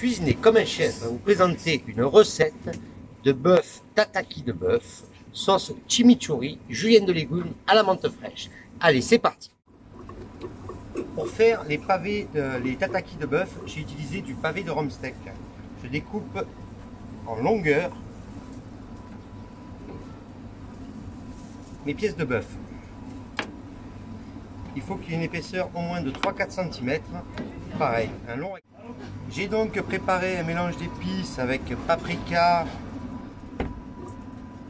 cuisiner comme un chef, va vous présenter une recette de bœuf tataki de bœuf, sauce chimichurri, julienne de légumes à la menthe fraîche. Allez, c'est parti. Pour faire les tataki de bœuf, j'ai utilisé du pavé de rhum steak. Je découpe en longueur mes pièces de bœuf. Il faut qu'il y ait une épaisseur au moins de 3-4 cm. Pareil, un long. J'ai donc préparé un mélange d'épices avec paprika,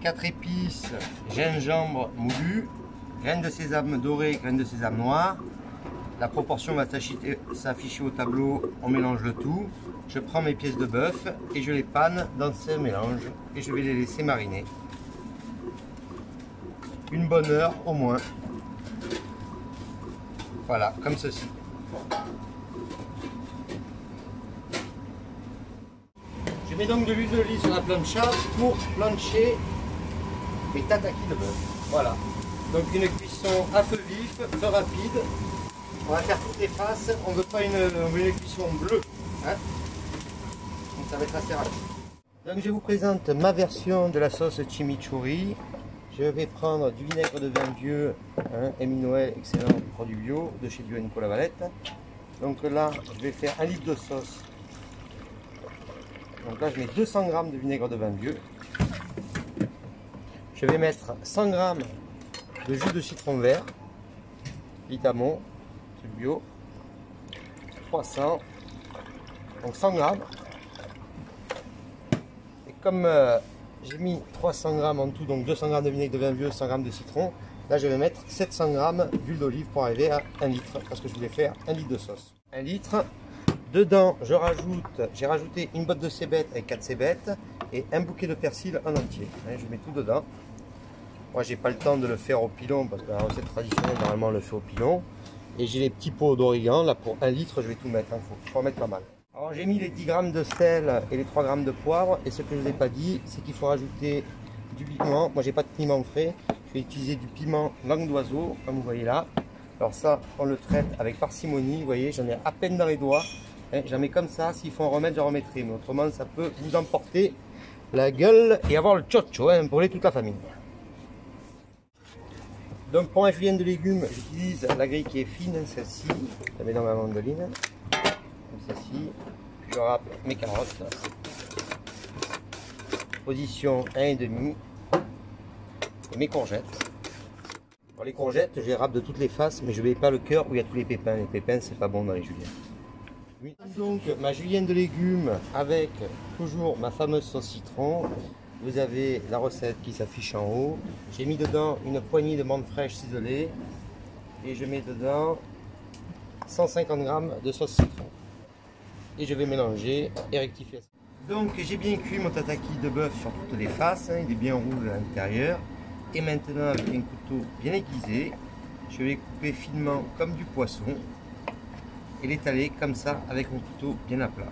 4 épices, gingembre moulu, graines de sésame dorées, graines de sésame noires. La proportion va s'afficher au tableau, on mélange le tout. Je prends mes pièces de bœuf et je les panne dans ce mélange et je vais les laisser mariner une bonne heure au moins. Voilà, comme ceci. Je mets donc de l'huile d'olive sur la plancha pour plancher mes tataki de bœuf. Voilà. Donc une cuisson à feu vif, feu rapide. On va faire toutes les faces. On ne veut pas une cuisson bleue. Hein, donc ça va être assez rapide. Donc je vous présente ma version de la sauce chimichurri. Je vais prendre du vinaigre de vin vieux, hein, Amy Noël, excellent produit bio de chez Bio & Co Lavalette. Donc là, je vais faire 1 litre de sauce. Donc là, je mets 200 g de vinaigre de vin vieux. Je vais mettre 100 g de jus de citron vert, Vitamon, c'est bio, 300, donc 100 g. Et comme j'ai mis 300 g en tout, donc 200 g de vinaigre de vin vieux, 100 g de citron. Là, je vais mettre 700 g d'huile d'olive pour arriver à 1 litre, parce que je voulais faire 1 litre de sauce. 1 litre. Dedans, j'ai rajouté une botte de cébettes avec 4 cébettes et un bouquet de persil en entier. Je mets tout dedans. Moi, j'ai pas le temps de le faire au pilon, parce que la recette traditionnelle, normalement, on le fait au pilon. Et j'ai les petits pots d'origan. Là, pour 1 litre, je vais tout mettre. Il faut en mettre pas mal. Alors j'ai mis les 10 g de sel et les 3 g de poivre, et ce que je ne vous ai pas dit, c'est qu'il faut rajouter du piment. Moi j'ai pas de piment frais, je vais utiliser du piment langue d'oiseau, comme vous voyez là. Alors ça, on le traite avec parcimonie, vous voyez, j'en ai à peine dans les doigts. J'en mets comme ça, s'il faut en remettre, j'en remettrai, mais autrement ça peut vous emporter la gueule et avoir le tchotcho, brûler toute la famille. Donc pour ma julienne de légumes, j'utilise la grille qui est fine, celle-ci, je la mets dans ma mandoline. Comme ceci, je râpe mes carottes, position 1,5, et mes courgettes. Pour les courgettes, je les râpe de toutes les faces, mais je ne mets pas le cœur où il y a tous les pépins. Les pépins, c'est pas bon dans les juliennes. Oui. Donc ma julienne de légumes avec toujours ma fameuse sauce citron. Vous avez la recette qui s'affiche en haut. J'ai mis dedans une poignée de menthe fraîche ciselée et je mets dedans 150 g de sauce citron. Et je vais mélanger et rectifier. Donc j'ai bien cuit mon tataki de bœuf sur toutes les faces, il est bien rouge à l'intérieur. Et maintenant avec un couteau bien aiguisé, je vais couper finement comme du poisson et l'étaler comme ça avec mon couteau bien à plat.